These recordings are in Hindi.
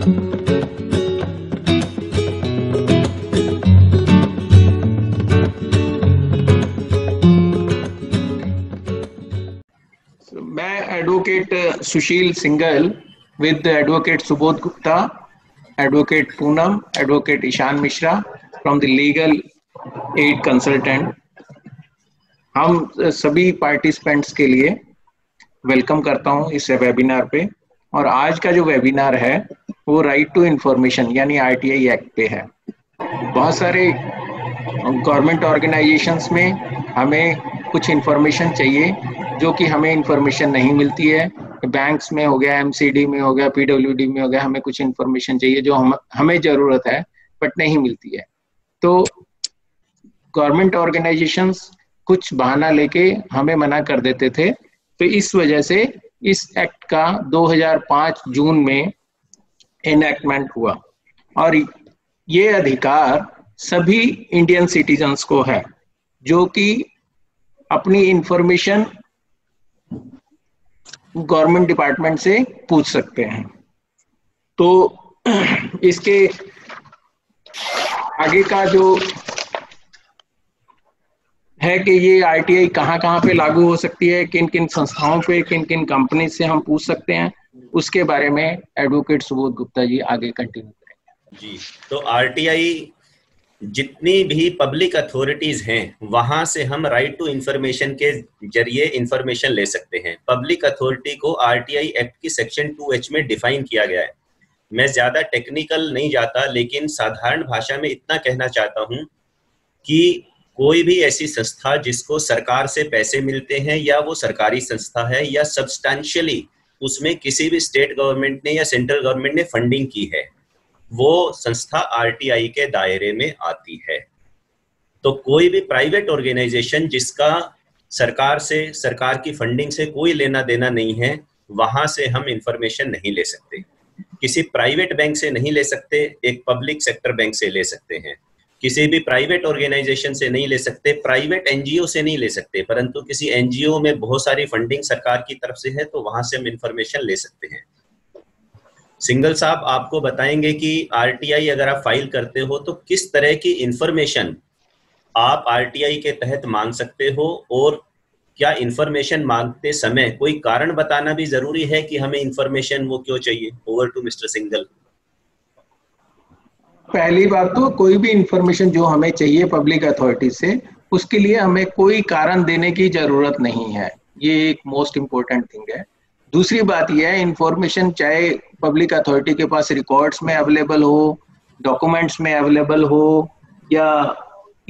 मैं advocate Sushil single with Advocate Subodh Gupta, Advocate Poonam, Advocate Ishan Mishra from the Legal Aid Consultant. हम सभी पार्टिसिपेंट्स के लिए वेलकम करता हूं इस वेबिनार पे। और आज का जो वेबिनार है वो राइट टू इंफॉर्मेशन यानी आरटीआई एक्ट पे है। बहुत सारे गवर्नमेंट ऑर्गेनाइजेशंस में हमें कुछ इंफॉर्मेशन चाहिए जो कि हमें इंफॉर्मेशन नहीं मिलती है। बैंक्स में हो गया, एमसीडी में हो गया, पीडब्ल्यूडी में हो गया, हमें कुछ इंफॉर्मेशन चाहिए जो हमें जरूरत है बट नहीं मिलती है। तो गवर्नमेंट ऑर्गेनाइजेशंस कुछ बहाना लेके हमें मना कर देते थे। तो इस वजह से इस एक्ट का 2005 जून में एनैक्टमेंट हुआ और ये अधिकार सभी इंडियन सिटीजन्स को है जो कि अपनी इंफॉर्मेशन गवर्नमेंट डिपार्टमेंट से पूछ सकते हैं। तो इसके आगे का जो है कि ये आरटीआई कहाँ पे लागू हो सकती है, किन किन संस्थाओं पे, किन किन कंपनी से हम पूछ सकते हैं, उसके बारे में एडवोकेट सुबोध गुप्ता जी आगे कंटिन्यू करेंगे। जी, तो आरटीआई जितनी भी पब्लिक अथॉरिटीज हैं वहां से हम राइट टू इंफॉर्मेशन के जरिए इंफॉर्मेशन ले सकते हैं। पब्लिक अथॉरिटी को आरटीआई एक्ट की सेक्शन 2H में डिफाइन किया गया है। मैं ज्यादा टेक्निकल नहीं जाता, लेकिन साधारण भाषा में इतना कहना चाहता हूं कि कोई भी ऐसी संस्था जिसको सरकार से पैसे मिलते हैं या वो सरकारी संस्था है या सब्सटैंशियली उसमें किसी भी स्टेट गवर्नमेंट ने या सेंट्रल गवर्नमेंट ने फंडिंग की है, वो संस्था आरटीआई के दायरे में आती है। तो कोई भी प्राइवेट ऑर्गेनाइजेशन जिसका सरकार से, सरकार की फंडिंग से कोई लेना देना नहीं है, वहां से हम इंफॉर्मेशन नहीं ले सकते। किसी प्राइवेट बैंक से नहीं ले सकते, एक पब्लिक सेक्टर बैंक से ले सकते हैं। किसी भी प्राइवेट ऑर्गेनाइजेशन से नहीं ले सकते, प्राइवेट एनजीओ से नहीं ले सकते, परंतु किसी एनजीओ में बहुत सारी फंडिंग सरकार की तरफ से है तो वहां से हम इंफॉर्मेशन ले सकते हैं। सिंगल साहब आपको बताएंगे कि आरटीआई अगर आप फाइल करते हो तो किस तरह की इंफॉर्मेशन आप आरटीआई के तहत मांग सकते हो, और क्या इंफॉर्मेशन मांगते समय कोई कारण बताना भी जरूरी है कि हमें इंफॉर्मेशन वो क्यों चाहिए। Over to Mister Singhal. पहली बात तो कोई भी इंफॉर्मेशन जो हमें चाहिए पब्लिक अथॉरिटी से, उसके लिए हमें कोई कारण देने की जरूरत नहीं है। ये एक मोस्ट इम्पोर्टेंट थिंग है। दूसरी बात यह है, इंफॉर्मेशन चाहे पब्लिक अथॉरिटी के पास रिकॉर्ड्स में अवेलेबल हो, डॉक्यूमेंट्स में अवेलेबल हो, या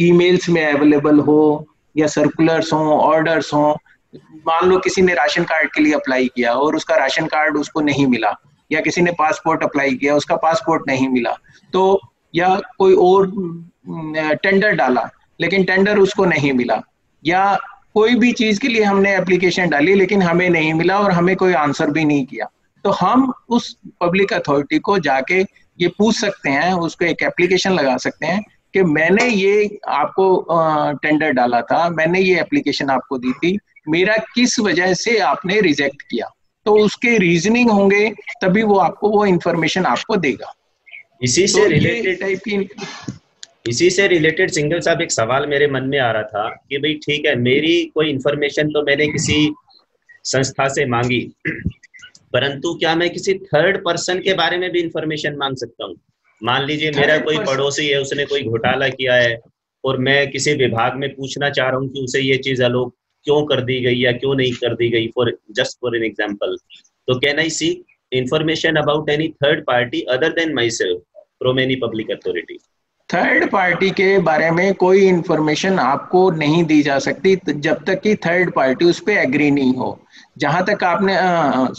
ईमेल्स में अवेलेबल हो, या सर्कुलर्स हो, ऑर्डर्स हो। मान लो किसी ने राशन कार्ड के लिए अप्लाई किया और उसका राशन कार्ड उसको नहीं मिला, या किसी ने पासपोर्ट अप्लाई किया, उसका पासपोर्ट नहीं मिला, तो या कोई और टेंडर डाला लेकिन टेंडर उसको नहीं मिला, या कोई भी चीज के लिए हमने एप्लीकेशन डाली लेकिन हमें नहीं मिला और हमें कोई आंसर भी नहीं किया, तो हम उस पब्लिक अथॉरिटी को जाके ये पूछ सकते हैं, उसको एक एप्लीकेशन लगा सकते हैं कि मैंने ये आपको टेंडर डाला था, मैंने ये एप्लीकेशन आपको दी थी, मेरा किस वजह से आपने रिजेक्ट किया। तो उसके रीजनिंग होंगे तभी वो आपको वो इंफॉर्मेशन आपको देगा। इसी से रिलेटेड सिंगल साहब एक सवाल मेरे मन में आ रहा था कि भाई ठीक है, मेरी कोई इंफॉर्मेशन तो मैंने किसी संस्था से मांगी, परंतु क्या मैं किसी थर्ड पर्सन के बारे में भी इंफॉर्मेशन मांग सकता हूँ? मान लीजिए मेरा कोई पड़ोसी है, उसने कोई घोटाला किया है और मैं किसी विभाग में पूछना चाह रहा हूँ कि उसे ये चीज अलोक क्यों कर दी गई या क्यों नहीं कर दी गई, फॉर एन एग्जाम्पल। तो can I seek information about any third party other than my self from any public authority? Third party के बारे में कोई इंफॉर्मेशन आपको नहीं दी जा सकती जब तक कि थर्ड पार्टी उस पर एग्री नहीं हो। जहां तक आपने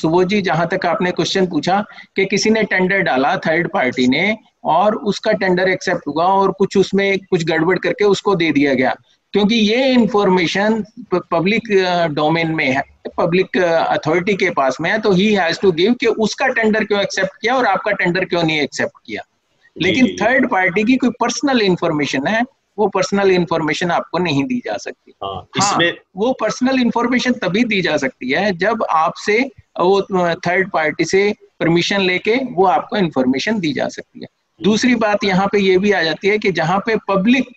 सुबोध जी, जहां तक आपने क्वेश्चन पूछा कि किसी ने टेंडर डाला थर्ड पार्टी ने और उसका टेंडर एक्सेप्ट हुआ और कुछ उसमें कुछ गड़बड़ करके उसको दे दिया गया, क्योंकि ये इंफॉर्मेशन पब्लिक डोमेन में है, पब्लिक अथॉरिटी के पास में है, तो ही हैज टू गिव कि उसका टेंडर क्यों एक्सेप्ट किया और आपका टेंडर क्यों नहीं एक्सेप्ट किया। लेकिन थर्ड पार्टी की कोई पर्सनल इंफॉर्मेशन है, वो पर्सनल इंफॉर्मेशन आपको नहीं दी जा सकती। इसमें वो पर्सनल इंफॉर्मेशन तभी दी जा सकती है जब आपसे वो थर्ड पार्टी से परमिशन लेके वो आपको इंफॉर्मेशन दी जा सकती है। दूसरी बात यहाँ पे ये भी आ जाती है कि जहाँ पे पब्लिक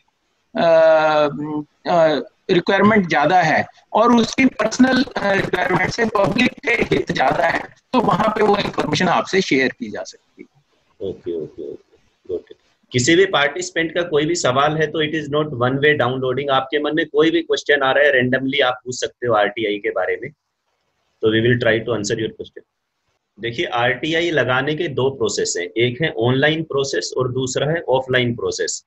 रिक्वायरमेंट ज्यादा है और उसकी पर्सनल रिक्वायरमेंट से पब्लिक के हित ज्यादा है, तो वहां पे वो इंफॉर्मेशन आपसे शेयर की जा सकती है। Okay okay okay. किसी भी पार्टिसिपेंट का कोई भी सवाल है तो it is not one way downloading. आपके मन में कोई भी क्वेश्चन आ रहा है रेंडमली आप पूछ सकते हो आरटीआई के बारे में, तो we will try to answer your question. देखिए आरटीआई लगाने के दो प्रोसेस हैं, एक है ऑनलाइन प्रोसेस और दूसरा है ऑफलाइन प्रोसेस।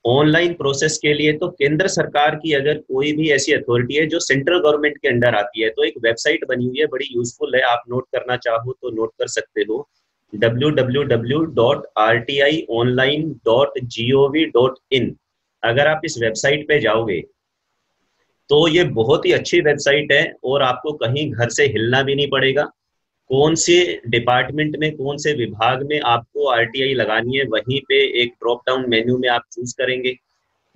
ऑनलाइन प्रोसेस के लिए तो केंद्र सरकार की अगर कोई भी ऐसी अथॉरिटी है जो सेंट्रल गवर्नमेंट के अंडर आती है तो एक वेबसाइट बनी हुई है, बड़ी यूजफुल है, आप नोट करना चाहो तो नोट कर सकते हो, www.rtionline.gov.in। अगर आप इस वेबसाइट पे जाओगे तो ये बहुत ही अच्छी वेबसाइट है और आपको कहीं घर से हिलना भी नहीं पड़ेगा। कौन से डिपार्टमेंट में कौन से विभाग में आपको आरटीआई लगानी है वहीं पे एक ड्रॉप डाउन मेन्यू में आप चूज करेंगे,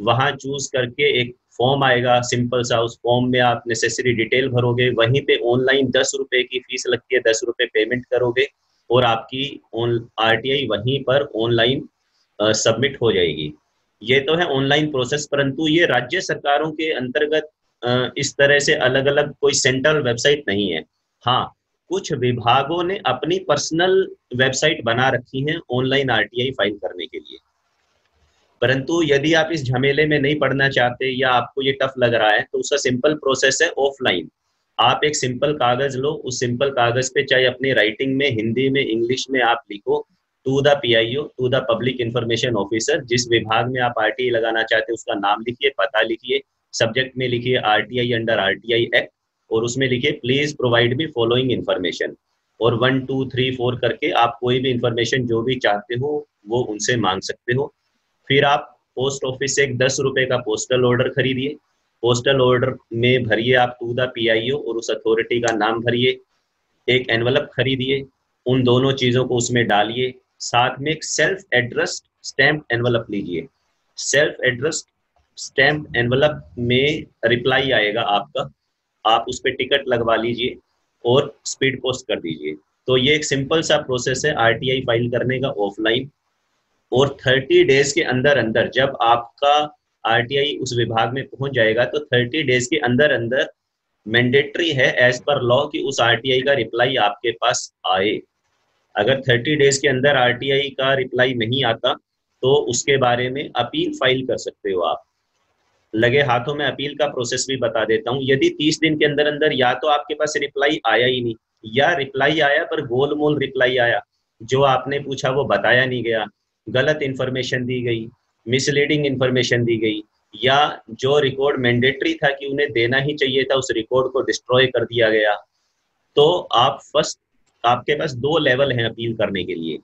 वहां चूज करके एक फॉर्म आएगा सिंपल सा, उस फॉर्म में आप नेसेसरी डिटेल भरोगे, वहीं पे ऑनलाइन 10 रुपए की फीस लगती है, 10 रुपए पेमेंट करोगे और आपकी आरटीआई वहीं पर ऑनलाइन सबमिट हो जाएगी। ये तो है ऑनलाइन प्रोसेस, परंतु ये राज्य सरकारों के अंतर्गत इस तरह से अलग अलग कोई सेंट्रल वेबसाइट नहीं है। हाँ, कुछ विभागों ने अपनी पर्सनल वेबसाइट बना रखी है ऑनलाइन आरटीआई फाइल करने के लिए, परंतु यदि आप इस झमेले में नहीं पढ़ना चाहते या आपको ये टफ लग रहा है तो उसका सिंपल प्रोसेस है ऑफलाइन। आप एक सिंपल कागज लो, उस सिंपल कागज पे चाहे अपनी राइटिंग में, हिंदी में, इंग्लिश में आप लिखो to the PIO, to the public information officer. जिस विभाग में आप आरटीआई लगाना चाहते हैं उसका नाम लिखिए, पता लिखिए, सब्जेक्ट में लिखिए आरटीआई अंडर आरटीआई एक्ट और उसमें लिखिए please provide me following information और 1 2 3 4 करके आप कोई भी इंफॉर्मेशन जो भी चाहते हो वो उनसे मांग सकते हो। फिर आप पोस्ट ऑफिस से एक 10 रुपए का पोस्टल ऑर्डर खरीदिए, पोस्टल ऑर्डर में भरिए आप टू द पीआईओ और उस अथॉरिटी का नाम भरिए, एक एनवलप खरीदिए, उन दोनों चीजों को उसमें डालिए, साथ में एक सेल्फ एड्रेस स्टैम्प एनवलप लीजिए। सेल्फ एड्रेस स्टैम्प एनवलप में रिप्लाई आएगा आपका, आप उस पर टिकट लगवा लीजिए और स्पीड पोस्ट कर दीजिए। तो ये एक सिंपल सा प्रोसेस है आरटीआई फाइल करने का ऑफलाइन। और 30 डेज के अंदर अंदर जब आपका आरटीआई उस विभाग में पहुंच जाएगा तो 30 डेज के अंदर अंदर मैंडेटरी है एज पर लॉ कि उस आरटीआई का रिप्लाई आपके पास आए। अगर 30 डेज के अंदर आरटीआई का रिप्लाई नहीं आता तो उसके बारे में अपील फाइल कर सकते हो आप। लगे हाथों में अपील का प्रोसेस भी बता देता हूँ। यदि 30 दिन के अंदर अंदर या तो आपके पास रिप्लाई आया ही नहीं, या रिप्लाई आया पर गोलमोल रिप्लाई आया, जो आपने पूछा वो बताया नहीं गया, गलत इन्फॉर्मेशन दी गई, मिसलीडिंग इन्फॉर्मेशन दी गई, या जो रिकॉर्ड मैंडेटरी था कि उन्हें देना ही चाहिए था उस रिकॉर्ड को डिस्ट्रॉय कर दिया गया, तो आपके पास 2 लेवल हैं अपील करने के लिए।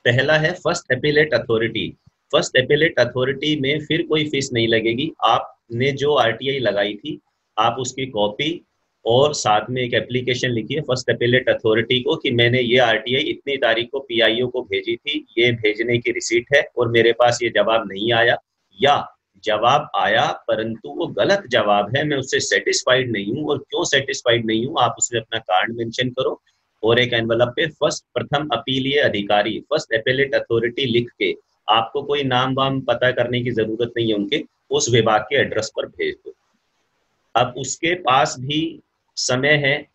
पहला है first appellate authority. First appellate authority में फिर कोई फीस नहीं लगेगी, आपने जो आरटीआई लगाई थी आप उसकी कॉपी और साथ में एक एप्लीकेशन लिखिए फर्स्ट अपीलेट अथॉरिटी को कि मैंने ये आरटीआई इतनी तारीख को पीआईओ को भेजी थी, ये भेजने की रिसीट है और मेरे पास ये जवाब नहीं आया, या जवाब आया परंतु वो गलत जवाब है, मैं उससे सेटिस्फाइड नहीं हूँ, और क्यों सेटिस्फाइड नहीं हूँ आप उसमें अपना कार्ड मेंशन करो और एक एनवलप पे फर्स्ट प्रथम अपीलीय अधिकारी फर्स्ट अपीलेट अथॉरिटी लिख के, आपको कोई नाम वाम पता करने की जरूरत नहीं है उनके, उस विभाग के एड्रेस पर भेज दो। अब उसके पास भी समय है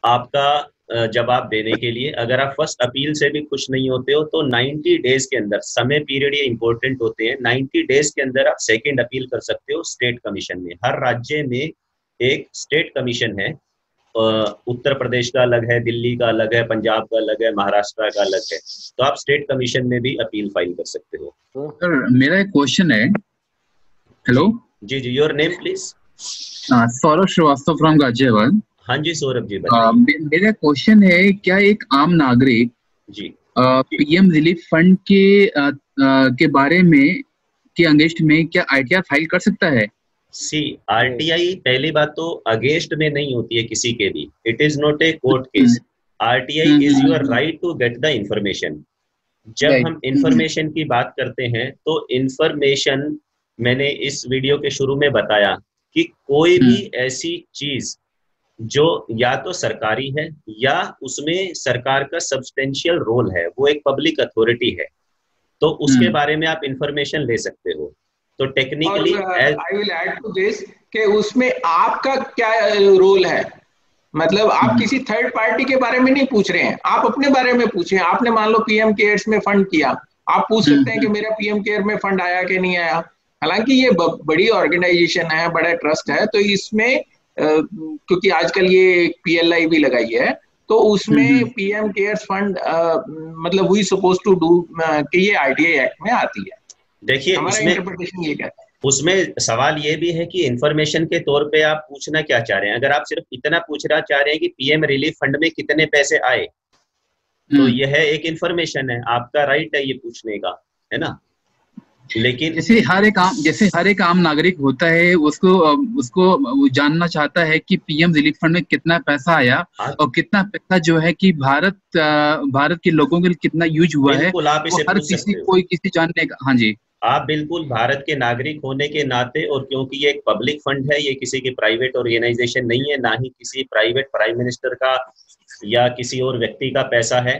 आपका जवाब देने के लिए। अगर आप फर्स्ट अपील से भी खुश नहीं होते हो तो 90 डेज के अंदर, समय पीरियड ये इंपॉर्टेंट होते हैं, 90 डेज के अंदर आप सेकंड अपील कर सकते हो स्टेट कमीशन में। हर राज्य में एक स्टेट कमीशन है, उत्तर प्रदेश का अलग है, दिल्ली का अलग है, पंजाब का अलग है, महाराष्ट्र का अलग है, तो आप स्टेट कमीशन में भी अपील फाइल कर सकते हो। सर मेरा एक क्वेश्चन है। हेलो जी जी, your name please. Saurabh Srivastava from Ghaziabad. हाँ जी सौरभ जी बताइए। मेरा क्वेश्चन है, क्या एक आम नागरिक जी पीएम रिलीफ फंड के बारे में के अगेंस्ट में क्या आईटीआर फाइल कर सकता है? सी आरटीआई पहली बात तो अगेंस्ट में नहीं होती है किसी के भी, it is not a court case. RTI is your right to get the information. जब हम इंफॉर्मेशन की बात करते हैं तो इंफॉर्मेशन, मैंने इस वीडियो के शुरू में बताया कि कोई भी ऐसी चीज जो या तो सरकारी है या उसमें सरकार का सब्सटेंशियल रोल है, वो एक पब्लिक अथॉरिटी है, तो उसके बारे में आप इंफॉर्मेशन ले सकते हो। तो technically I will add to this कि उसमें आपका क्या रोल है, मतलब आप किसी थर्ड पार्टी के बारे में नहीं पूछ रहे हैं, आप अपने बारे में पूछे। आपने मान लो पीएम केयर्स में फंड किया, आप पूछ सकते हैं कि मेरा पीएम केयर में फंड आया कि नहीं आया। हालांकि ये बड़ी ऑर्गेनाइजेशन है, बड़ा ट्रस्ट है, तो इसमें क्योंकि आजकल ये पीएलआई भी लगाई है, तो उसमें पीएम केयर्स फंड मतलब वी सपोज टू डू कि ये आरटीआई एक्ट में आती है। देखिए हमारा इंटरप्रिटेशन ये कहता है। उसमें सवाल ये भी है कि इंफॉर्मेशन के तौर पे आप पूछना क्या चाह रहे हैं। अगर आप सिर्फ इतना पूछना चाह रहे हैं कि पीएम रिलीफ फंड में कितने पैसे आए, तो यह एक इंफॉर्मेशन है, आपका राइट है ये पूछने का, है ना। लेकिन जैसे हर एक आम नागरिक होता है, उसको वो जानना चाहता है कि पीएम रिलीफ फंड में कितना पैसा आया और कितना पैसा जो है कि भारत के लोगों के लिए कितना यूज हुआ है, आप इसे हर किसी कोई किसी जानने का। हाँ जी, आप बिल्कुल भारत के नागरिक होने के नाते, और क्योंकि ये एक पब्लिक फंड है, ये किसी की प्राइवेट ऑर्गेनाइजेशन नहीं है, ना ही किसी प्राइवेट प्राइम मिनिस्टर का या किसी और व्यक्ति का पैसा है,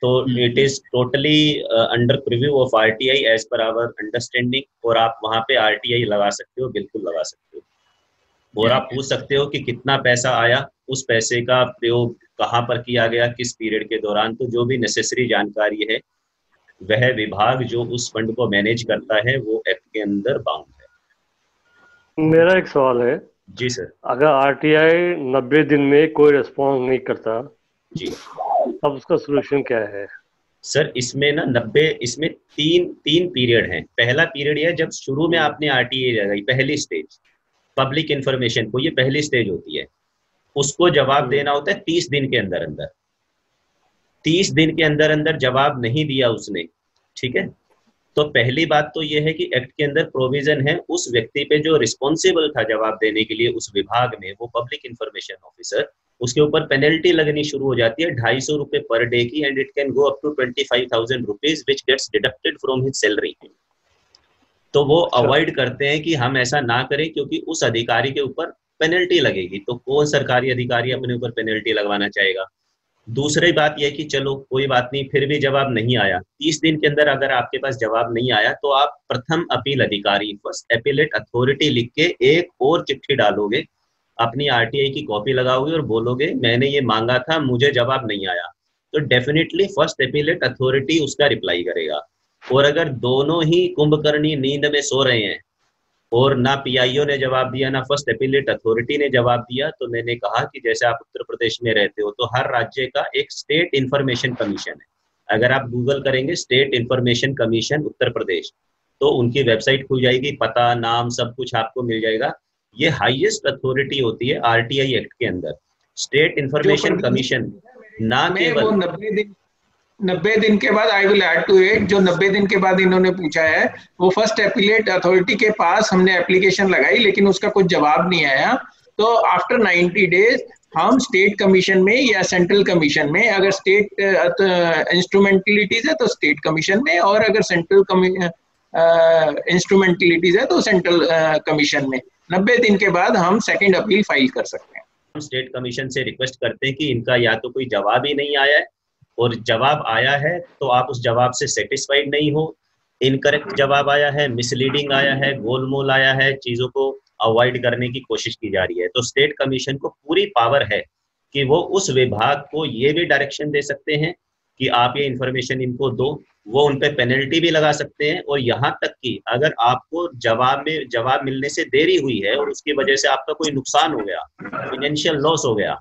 तो it is totally under preview of RTI as per our understanding. और आप वहां पे आरटीआई लगा सकते हो, बिल्कुल लगा सकते हो। और आप पूछ सकते हो कि कितना पैसा आया, उस पैसे का प्रयोग कहाँ पर किया गया, किस पीरियड के दौरान। तो जो भी नेसेसरी जानकारी है, वह विभाग जो उस फंड को मैनेज करता है वो एक्ट के अंदर बाउंड है। मेरा एक सवाल है। जी सर। अगर आरटीआई 90 दिन में कोई रिस्पॉन्स नहीं करता, जी, अब उसका सोल्यूशन क्या है? सर इसमें ना इसमें तीन पीरियड हैं। पहला पीरियड है जब शुरू में आपने आरटीआई लगाई, पहली स्टेज पब्लिक इंफॉर्मेशन को, ये पहली स्टेज होती है, उसको जवाब देना होता है 30 दिन के अंदर अंदर। 30 दिन के अंदर अंदर जवाब नहीं दिया उसने, ठीक है, तो पहली बात तो ये है कि एक्ट के अंदर प्रोविजन है उस व्यक्ति पे जो रिस्पॉन्सिबल था जवाब देने के लिए उस विभाग में, वो पब्लिक इंफॉर्मेशन ऑफिसर, उसके ऊपर पेनल्टी लगनी शुरू हो जाती है 250 रुपए पर डे की, and it can go up to 25,000 rupees which gets deducted from his salary. तो वो अवॉइड करते हैं कि हम ऐसा ना करें, क्योंकि उस अधिकारी के ऊपर पेनल्टी लगेगी, तो कौन सरकारी अधिकारी अपने ऊपर पेनल्टी लगवाना चाहेगा। दूसरी बात यह कि चलो कोई बात नहीं, फिर भी जवाब नहीं आया, 30 दिन के अंदर अगर आपके पास जवाब नहीं आया, तो आप प्रथम अपील अधिकारी, फर्स्ट अपीलेट अथॉरिटी लिख के एक और चिट्ठी डालोगे, अपनी आरटीआई की कॉपी लगाओगे और बोलोगे मैंने ये मांगा था, मुझे जवाब नहीं आया, तो डेफिनेटली फर्स्ट अपीलेट अथॉरिटी उसका रिप्लाई करेगा। और अगर दोनों ही कुंभकर्णी नींद में सो रहे हैं और ना पीआईओ ने जवाब दिया ना फर्स्ट अपीलेट अथॉरिटी ने जवाब दिया, तो मैंने कहा कि जैसे आप उत्तर प्रदेश में रहते हो, तो हर राज्य का एक स्टेट इंफॉर्मेशन कमीशन है। अगर आप गूगल करेंगे state information commission Uttar Pradesh, तो उनकी वेबसाइट खुल जाएगी, पता नाम सब कुछ आपको मिल जाएगा। ये हाईएस्ट अथॉरिटी होती है आरटीआई एक्ट के अंदर, स्टेट इंफॉर्मेशन कमीशन, ना केवल 90 दिन के बाद, I will add to it, जो 90 दिन के बाद इन्होंने पूछा है, वो फर्स्ट अपीलेट अथॉरिटी के पास हमने एप्लीकेशन लगाई लेकिन उसका कुछ जवाब नहीं आया, तो आफ्टर 90 डेज हम स्टेट कमीशन में या सेंट्रल कमीशन में, अगर स्टेट इंस्ट्रूमेंटलिटीज है तो स्टेट कमीशन में, और अगर सेंट्रल इंस्ट्रूमेंटलिटीज है तो सेंट्रल कमीशन में 90 दिन के बाद हम सेकेंड अपील फाइल कर सकते हैं। हम स्टेट कमीशन से रिक्वेस्ट करते हैं कि इनका या तो कोई जवाब ही नहीं आया है, और जवाब आया है तो आप उस जवाब से सेटिस्फाइड नहीं हो, इनकरेक्ट जवाब आया है, मिसलीडिंग आया है, गोलमोल आया है, चीजों को अवॉइड करने की कोशिश की जा रही है, तो स्टेट कमीशन को पूरी पावर है कि वो उस विभाग को ये भी डायरेक्शन दे सकते हैं कि आप ये इंफॉर्मेशन इनको दो, वो उन पे पेनल्टी भी लगा सकते हैं, और यहाँ तक कि अगर आपको जवाब मिलने से देरी हुई है और उसकी वजह से आपका कोई नुकसान हो गया, फाइनेंशियल लॉस हो गया,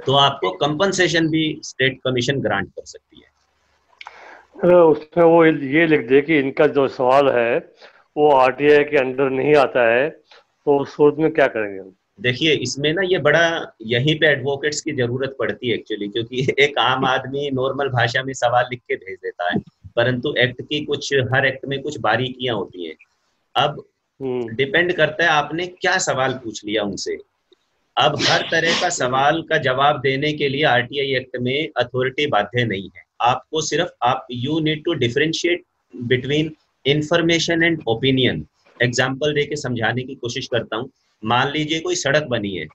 तो आपको कंपनसेशन भी स्टेट कमीशन ग्रांट कर सकती है। उसमें वो ये लिख दे कि इनका जो सवाल है वो आरटीआई के अंडर नहीं आता है, तो उस सूरत में क्या करेंगे हम? देखिए इसमें ना ये बड़ा यहीं पे एडवोकेट्स की जरूरत पड़ती है एक्चुअली, क्योंकि एक आम आदमी नॉर्मल भाषा में सवाल लिख के भेज देता है, परंतु एक्ट की हर एक्ट में कुछ बारीकियां होती हैं। अब डिपेंड करता है आपने क्या सवाल पूछ लिया उनसे। अब हर तरह का सवाल का जवाब देने के लिए आरटीआई एक्ट में अथॉरिटी बाध्य नहीं है, आपको सिर्फ you need to differentiate between information and opinion. Example देके समझाने की कोशिश करता हूँ। मान लीजिए कोई सड़क बनी है,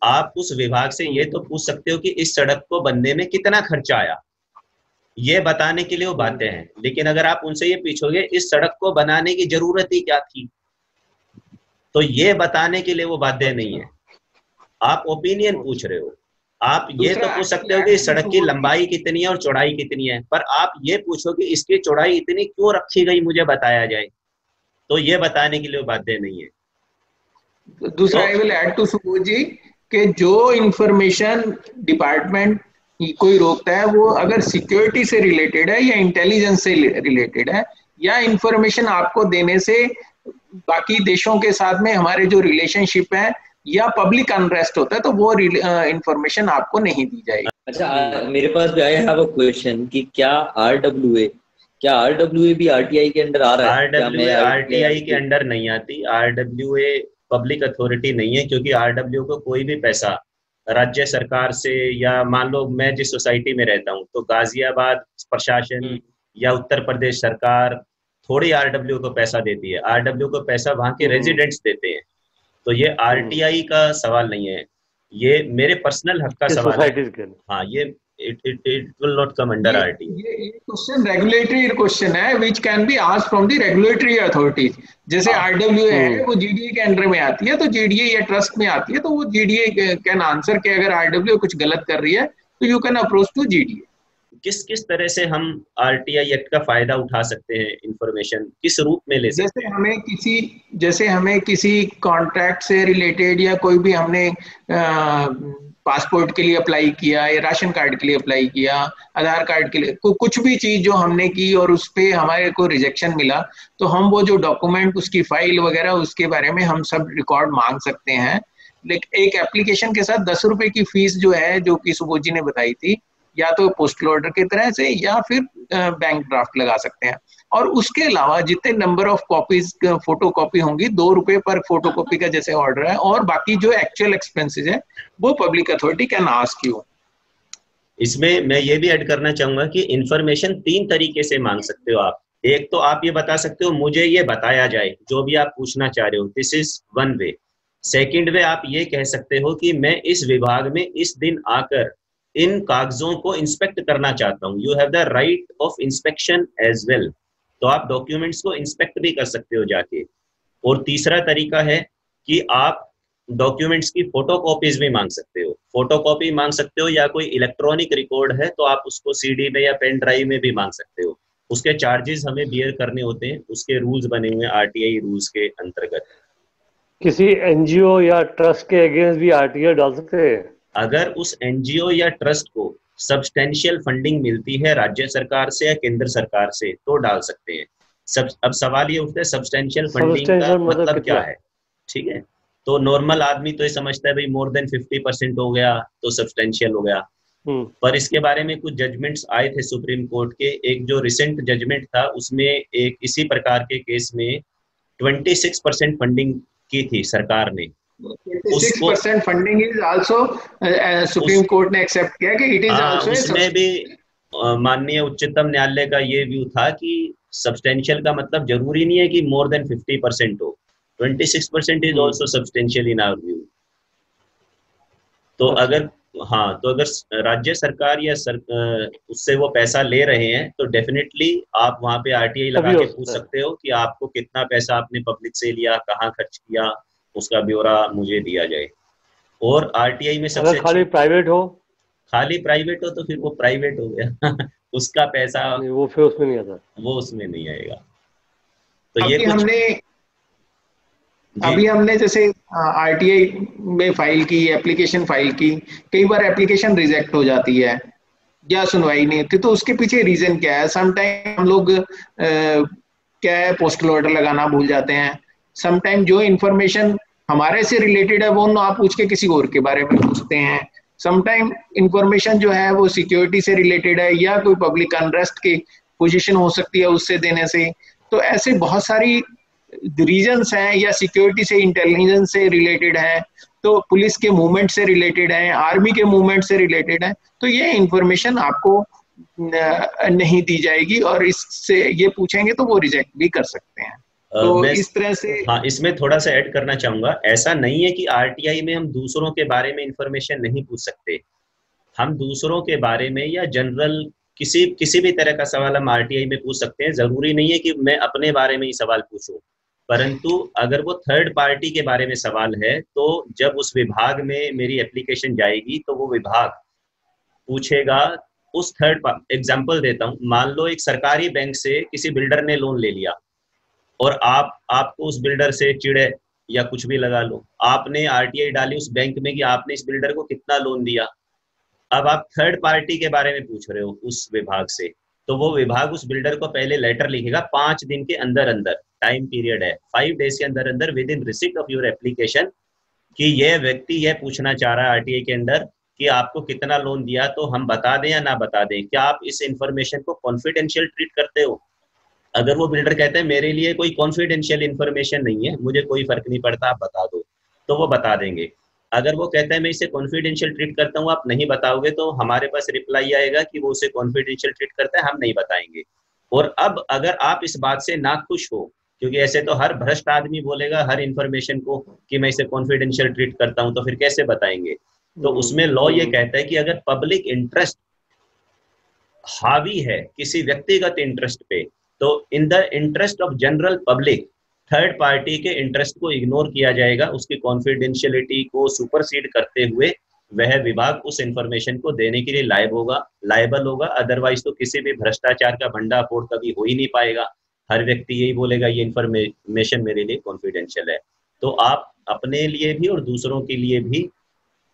आप उस विभाग से ये तो पूछ सकते हो कि इस सड़क को बनने में कितना खर्चा आया, ये बताने के लिए वो बातें हैं। लेकिन अगर आप उनसे ये पूछोगे इस सड़क को बनाने की जरूरत ही क्या थी, तो ये बताने के लिए वो बातें नहीं है। आप ओपिनियन पूछ रहे हो, आप ये तो पूछ सकते हो कि इस सड़क की लंबाई कितनी है और चौड़ाई कितनी है, पर आप ये पूछो कि इसकी चौड़ाई इतनी क्यों रखी गई, मुझे बताया जाए, तो ये बताने के लिए वो बातें नहीं है। दूसरा I will add to Subodh ji कि जो इंफॉर्मेशन डिपार्टमेंट कोई रोकता है वो अगर सिक्योरिटी से रिलेटेड है या इंटेलिजेंस से रिलेटेड है या इंफॉर्मेशन आपको देने से बाकी देशों के साथ में हमारे जो रिलेशनशिप है या पब्लिक अनरेस्ट होता है, तो वो इंफॉर्मेशन आपको नहीं दी जाएगी। अच्छा, मेरे पास भी आई हैव अ क्वेश्चन कि क्या आरडब्ल्यूए भी आरटीआई के अंडर आ रहा है? आरटीआई के अंडर नहीं आती। आरडब्ल्यूए पब्लिक अथॉरिटी नहीं है, क्योंकि आरडब्ल्यू को कोई भी पैसा राज्य सरकार से, या मान लो मैं जिस सोसाइटी में रहता हूँ तो गाजियाबाद प्रशासन या उत्तर प्रदेश सरकार थोड़ी आरडब्ल्यू को पैसा देती है, आरडब्ल्यू को पैसा वहां के रेजिडेंट्स देते हैं। तो ये आरटीआई का सवाल नहीं है, ये मेरे पर्सनल हक का सवाल है। हाँ, ये it will not come under RTI. ये क्वेश्चन रेगुलेटरी क्वेश्चन है which can be asked from the regulatory authorities। जैसे RWA है वो GDA के अंडर में आती है, तो GDA या ट्रस्ट में आती है, तो वो GDA कैन आंसर कि अगर RWA कुछ गलत कर रही है तो you can approach to GDA। किस तरह से हम RTI एक्ट का फायदा उठा सकते हैं, इंफॉर्मेशन किस रूप में ले सकते हैं? जैसे हमें किसी कॉन्ट्रैक्ट से रिलेटेड या कोई भी हमने पासपोर्ट के लिए अप्लाई किया या राशन कार्ड के लिए अप्लाई किया, आधार कार्ड के लिए कुछ भी चीज जो हमने की और उस पे हमारे को रिजेक्शन मिला, तो हम वो जो डॉक्यूमेंट, उसकी फाइल वगैरह, उसके बारे में हम सब रिकॉर्ड मांग सकते हैं। लेकिन एक एप्लीकेशन के साथ 10 रुपए की फीस जो है, जो कि सुबोध जी ने बताई थी, या तो पोस्टल ऑर्डर की तरह से या फिर बैंक ड्राफ्ट लगा सकते हैं। और उसके अलावा जितने number of copies photo copy होंगी, 2 रुपए पर फोटो कॉपी का जैसे ऑर्डर है, और बाकी जो एक्चुअल एक्सपेंसेस है वो public authority can ask you. इसमें मैं ये भी ऐड करना चाहूंगा कि इंफॉर्मेशन 3 तरीके से मांग सकते हो आप। एक तो आप ये बता सकते हो मुझे ये बताया जाए, जो भी आप पूछना चाह रहे हो, this is one way. Second way आप ये कह सकते हो कि मैं इस विभाग में इस दिन आकर इन कागजों को इंस्पेक्ट करना चाहता हूँ, you have the right of inspection as well. तो आप डॉक्यूमेंट्स को इंस्पेक्ट भी कर सकते हो जाके। और तीसरा तरीका है कि आप डॉक्यूमेंट्स की फोटोकॉपीज भी मांग सकते हो, फोटोकॉपी मांग सकते हो, या कोई इलेक्ट्रॉनिक रिकॉर्ड है तो आप उसको सीडी में या पेन ड्राइव में भी मांग सकते हो। उसके चार्जेस हमें बियर करने होते हैं, उसके रूल्स बने हुए हैं आरटीआई रूल्स के अंतर्गत। किसी एनजीओ या ट्रस्ट के अगेंस्ट भी आरटीआई डाल सकते हैं? अगर उस एनजीओ या ट्रस्ट को सब्सटेंशियल फंडिंग मिलती है राज्य सरकार से या केंद्र सरकार से, तो डाल सकते हैं। अब सवाल ये उठता है सब्सटेंशियल फंडिंग का मतलब क्या है? ठीक है, तो नॉर्मल आदमी तो ये समझता है भाई मोर देन 50% हो गया तो सब्सटेंशियल हो गया, पर इसके बारे में कुछ जजमेंट्स आए थे सुप्रीम कोर्ट के। एक जो रिसेंट जजमेंट था उसमें एक इसी प्रकार के केस में 26% फंडिंग की थी सरकार ने। 26% funding is also, supreme court ने एक्सेप्ट किया कि इट इज आल्सो। उसमें भी माननीय उच्चतम न्यायालय का ये व्यू था कि सब्सटेंशियल का मतलब जरूरी नहीं है कि मोर देन 50% हो, 26% is also substantial in our view. तो अगर राज्य सरकार या उससे वो पैसा ले रहे हैं तो डेफिनेटली आप वहां पे आरटीआई लगा के पूछ सकते हो कि आपको कितना पैसा आपने पब्लिक से लिया, कहाँ खर्च किया, उसका ब्यौरा मुझे दिया जाए। और आरटीआई में सबसे खाली प्राइवेट हो तो फिर वो प्राइवेट हो गया उसका पैसा वो फिर उसमें नहीं आता, वो उसमें नहीं आएगा। तो ये अभी हमने जैसे आरटीआई में फाइल की, एप्लीकेशन फाइल की, कई बार एप्लीकेशन रिजेक्ट हो जाती है या सुनवाई नहीं होती, तो उसके पीछे रीजन क्या है? समटाइम हम लोग क्या है, पोस्टल ऑर्डर लगाना भूल जाते हैं। समटाइम जो इन्फॉर्मेशन हमारे से रिलेटेड है वो ना आप पूछ के किसी और के बारे में पूछते हैं। समटाइम इंफॉर्मेशन जो है वो सिक्योरिटी से रिलेटेड है या कोई पब्लिक अनरेस्ट की पोजीशन हो सकती है उससे देने से। तो ऐसे बहुत सारी रीजंस हैं, या सिक्योरिटी से, इंटेलिजेंस से रिलेटेड है, तो पुलिस के मूवमेंट से रिलेटेड है, आर्मी के मूवमेंट से रिलेटेड है, तो ये इंफॉर्मेशन आपको नहीं दी जाएगी और इससे ये पूछेंगे तो वो रिजेक्ट भी कर सकते हैं। तो मैं इस तरह से हाँ, इसमें थोड़ा सा ऐड करना चाहूंगा। ऐसा नहीं है कि आरटीआई में हम दूसरों के बारे में इंफॉर्मेशन नहीं पूछ सकते। हम दूसरों के बारे में या जनरल किसी किसी भी तरह का सवाल हम आरटीआई में पूछ सकते हैं। जरूरी नहीं है कि मैं अपने बारे में ही सवाल पूछूं, परंतु अगर वो थर्ड पार्टी के बारे में सवाल है तो जब उस विभाग में मेरी एप्लीकेशन जाएगी तो वो विभाग पूछेगा उस थर्ड। एग्जाम्पल देता हूँ, मान लो एक सरकारी बैंक से किसी बिल्डर ने लोन ले लिया और आपको उस बिल्डर से चिढ़ है या कुछ भी लगा लो, आपने आरटीआई डाली उस बैंक में कि आपने इस बिल्डर को कितना लोन दिया। अब आप थर्ड पार्टी के बारे में पूछ रहे हो उस विभाग से, तो वो विभाग उस बिल्डर को पहले लेटर लिखेगा 5 दिन के अंदर अंदर, टाइम पीरियड है 5 डेज के अंदर अंदर, with in receipt of your application, कि यह व्यक्ति यह पूछना चाह रहा है आरटीआई के अंदर कि आपको कितना लोन दिया, तो हम बता दें या ना बता दें, क्या आप इस इंफॉर्मेशन को कॉन्फिडेंशियल ट्रीट करते हो। अगर वो बिल्डर कहते हैं मेरे लिए कोई कॉन्फिडेंशियल इन्फॉर्मेशन नहीं है, मुझे कोई फर्क नहीं पड़ता, आप बता दो, तो वो बता देंगे। अगर वो कहता है मैं इसे कॉन्फिडेंशियल ट्रीट करता हूँ, आप नहीं बताओगे, तो हमारे पास रिप्लाई आएगा कि वो उसे कॉन्फिडेंशियल ट्रीट करता है, हम नहीं बताएंगे। और अब अगर आप इस बात से नाखुश हो, क्योंकि ऐसे तो हर भ्रष्ट आदमी बोलेगा हर इंफॉर्मेशन को कि मैं इसे कॉन्फिडेंशियल ट्रीट करता हूँ, तो फिर कैसे बताएंगे। तो उसमें लॉ ये कहता है कि अगर पब्लिक इंटरेस्ट हावी है किसी व्यक्तिगत इंटरेस्ट पे, तो इन the interest of general public third party के इंटरेस्ट को इग्नोर किया जाएगा, उसकी कॉन्फिडेंशियलिटी को सुपरसीड करते हुए वह विभाग उस इंफॉर्मेशन को देने के लिए लायबल होगा। अदरवाइज तो किसी भी भ्रष्टाचार का भंडाफोड़ कभी हो ही नहीं पाएगा। हर व्यक्ति यही बोलेगा ये इंफॉर्मेशन मेरे लिए कॉन्फिडेंशियल है। तो आप अपने लिए भी और दूसरों के लिए भी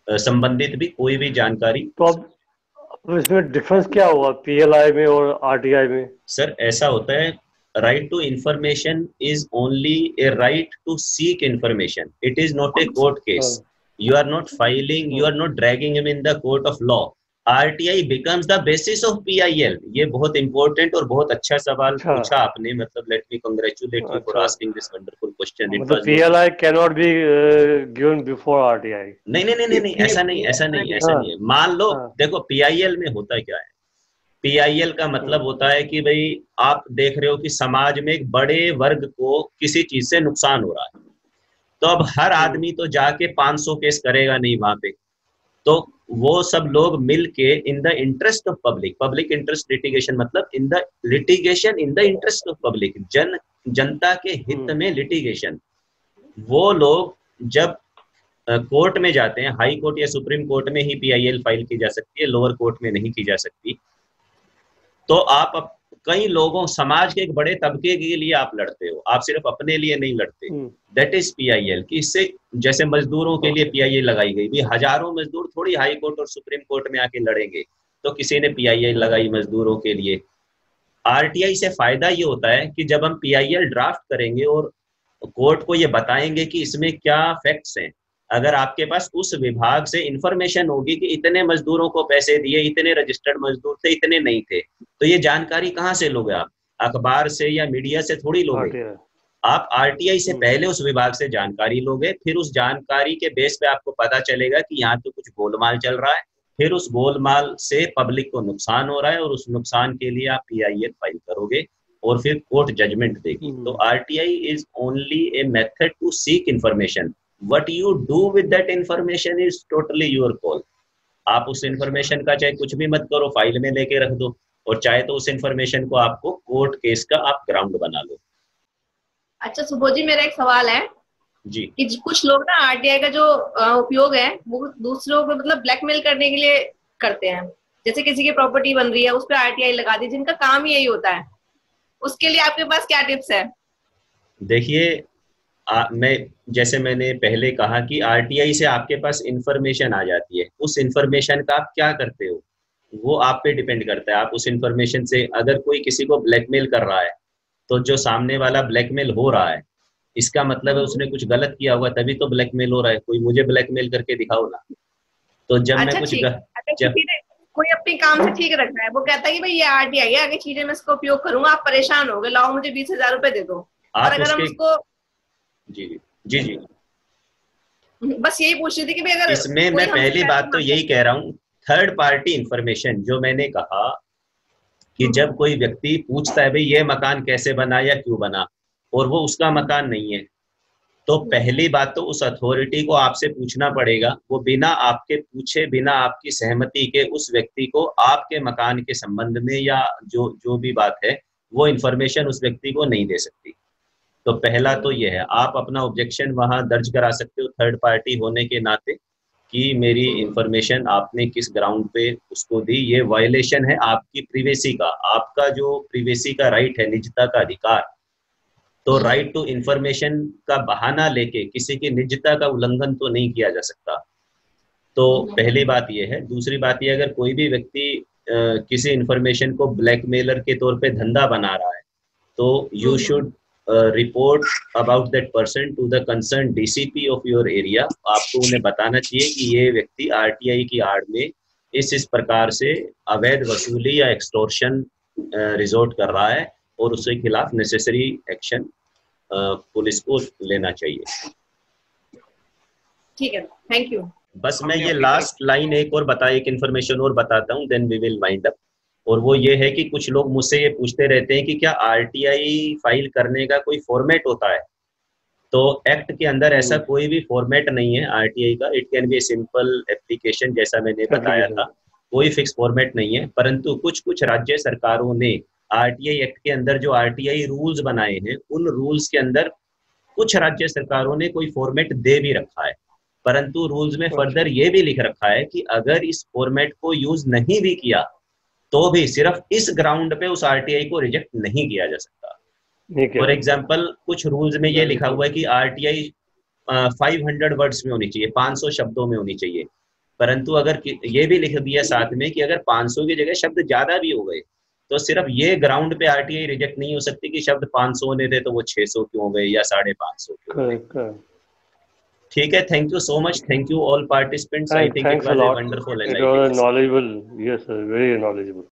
संबंधित भी कोई भी जानकारी। तो अब इसमें डिफरेंस क्या हुआ पीएलआई में और आरटीआई में? सर ऐसा होता है, right to information is only a right to seek information. It is not a court case. You are not filing, you are not dragging him in the court of law. RTI becomes the basis of PIL. ये बहुत important और बहुत अच्छा सवाल पूछा आपने। मतलब let me congratulate you for asking this wonderful question. मतलब PLI cannot be given before RTI. नहीं, ऐसा नहीं है। मान लो देखो PIL में होता क्या है, PIL का मतलब होता है कि भाई आप देख रहे हो कि समाज में एक बड़े वर्ग को किसी चीज से नुकसान हो रहा है, तो अब हर आदमी तो जाके 500 केस करेगा नहीं वहां पे, तो वो सब लोग मिलके in the interest of public interest litigation, मतलब in the litigation in the interest of public, जनता के हित में लिटिगेशन, वो लोग जब कोर्ट में जाते हैं, हाई कोर्ट या सुप्रीम कोर्ट में ही PIL फाइल की जा सकती है, लोअर कोर्ट में नहीं की जा सकती। तो आप कई लोगों, समाज के एक बड़े तबके के लिए आप लड़ते हो, आप सिर्फ अपने लिए नहीं लड़ते। That is PIL। कि इससे जैसे मजदूरों के लिए PIL लगाई गई, भी हजारों मजदूर थोड़ी हाई कोर्ट और सुप्रीम कोर्ट में आके लड़ेंगे, तो किसी ने PIL लगाई मजदूरों के लिए। RTI से फायदा ये होता है कि जब हम PIL ड्राफ्ट करेंगे और कोर्ट को ये बताएंगे कि इसमें क्या फैक्ट्स हैं, अगर आपके पास उस विभाग से इंफॉर्मेशन होगी कि इतने मजदूरों को पैसे दिए, इतने रजिस्टर्ड मजदूर थे, इतने नहीं थे, तो ये जानकारी कहाँ से लोगे आप? अखबार से या मीडिया से थोड़ी लोगे। आप RTI से पहले उस विभाग से जानकारी लोगे, फिर उस जानकारी के बेस पे आपको पता चलेगा कि यहाँ तो कुछ गोलमाल चल रहा है, फिर उस गोलमाल से पब्लिक को नुकसान हो रहा है और उस नुकसान के लिए आप PIL फाइल करोगे और फिर कोर्ट जजमेंट देगी। तो RTI is only a method to seek information. What you do with that information is totally your call. आप उस इंफॉर्मेशन का चाहे कुछ भी मत करो, फाइल में लेके रख दो, और चाहे तो उस इंफॉर्मेशन को आपको कोर्ट केस का आप ग्राउंड बना लो। अच्छा सुबोध जी, मेरा एक सवाल है जी कि कुछ लोग ना RTI का जो उपयोग है वो दूसरों को मतलब ब्लैकमेल करने के लिए करते हैं। जैसे किसी की प्रॉपर्टी बन रही है, उस पर RTI लगा दी, जिनका काम ही यही होता है, उसके लिए आपके पास क्या टिप्स है? देखिए, मैं जैसे मैंने पहले कहा कि RTI से आपके पास इंफॉर्मेशन आ जाती है, उस इंफॉर्मेशन का आप क्या करते हो वो आप पे डिपेंड करता है। आप उस इंफॉर्मेशन से, अगर कोई किसी को ब्लैकमेल कर रहा है, तो जो सामने वाला ब्लैकमेल हो रहा है, इसका मतलब है उसने कुछ गलत किया होगा, तभी तो ब्लैकमेल हो रहा है। कोई मुझे ब्लैकमेल करके दिखाओ ना। तो जब मैं कुछ कोई अपने काम से ठीक रखना है, वो कहता है कि भाई ये RTI है, आगे चीजें मैं इसका उपयोग करूंगा, आप परेशान हो गए, लाओ मुझे 20,000 रुपए दे दो। और अगर हम उसको जी बस यही पूछ रही थी कि अगर इसमें मैं पहली बात तो यही कह रहा हूँ, थर्ड पार्टी इंफॉर्मेशन, जो मैंने कहा कि जब कोई व्यक्ति पूछता है भाई ये मकान कैसे बना या क्यों बना, और वो उसका मकान नहीं है, तो पहली बात तो उस अथॉरिटी को आपसे पूछना पड़ेगा, वो बिना आपके पूछे, बिना आपकी सहमति के उस व्यक्ति को आपके मकान के संबंध में या जो भी बात है वो इन्फॉर्मेशन उस व्यक्ति को नहीं दे सकती। तो पहला तो ये है, आप अपना ऑब्जेक्शन वहां दर्ज करा सकते हो थर्ड पार्टी होने के नाते कि मेरी इंफॉर्मेशन आपने किस ग्राउंड पे उसको दी, ये वायलेशन है आपकी प्रिवेसी का, आपका जो प्रिवेसी का राइट है, निजता का अधिकार। तो राइट टू इंफॉर्मेशन का बहाना लेके किसी की निजता का उल्लंघन तो नहीं किया जा सकता। तो पहली बात ये है। दूसरी बात ये, अगर कोई भी व्यक्ति किसी इंफॉर्मेशन को ब्लैकमेलर के तौर पे धंधा बना रहा है तो you should report about that person to the concern DCP of your area. आपको उन्हें बताना चाहिए कि ये व्यक्ति आरटीआई की आड़ में इस प्रकार से अवैध वसूली या एक्सटॉर्शन रिजोर्ट कर रहा है और उसके खिलाफ नेसेसरी एक्शन पुलिस को लेना चाहिए। ठीक है, थैंक यू। बस मैं ये लास्ट लाइन एक और एक इन्फॉर्मेशन और बताता हूँ, then we will wind up. और वो ये है कि कुछ लोग मुझसे ये पूछते रहते हैं कि क्या आरटीआई फाइल करने का कोई फॉर्मेट होता है। तो एक्ट के अंदर ऐसा कोई भी फॉर्मेट नहीं है आरटीआई का। It can be a simple application, जैसा मैंने बताया था, कोई फिक्स फॉर्मेट नहीं है। परंतु कुछ राज्य सरकारों ने आरटीआई एक्ट के अंदर जो आरटीआई रूल्स बनाए हैं, उन रूल्स के अंदर कुछ राज्य सरकारों ने कोई फॉर्मेट दे भी रखा है, परंतु रूल्स में फर्दर ये भी लिख रखा है कि अगर इस फॉर्मेट को यूज नहीं भी किया तो भी सिर्फ इस ग्राउंड पे उस आरटीआई को रिजेक्ट नहीं किया जा सकता। फॉर एग्जाम्पल, कुछ रूल्स में ये लिखा हुआ है कि आरटीआई 500 वर्ड्स में होनी चाहिए, 500 शब्दों में होनी चाहिए, परंतु अगर ये भी लिख दिया साथ में कि अगर 500 की जगह शब्द ज्यादा भी हो गए तो सिर्फ ये ग्राउंड पे आरटीआई रिजेक्ट नहीं हो सकती कि शब्द 500 होने थे तो वो 600 क्यों हो गए या 550 क्यों हो गए। ठीक है, thank you so much, thank you all participants. I think it was a wonderful and knowledgeable. Yes sir, very knowledgeable.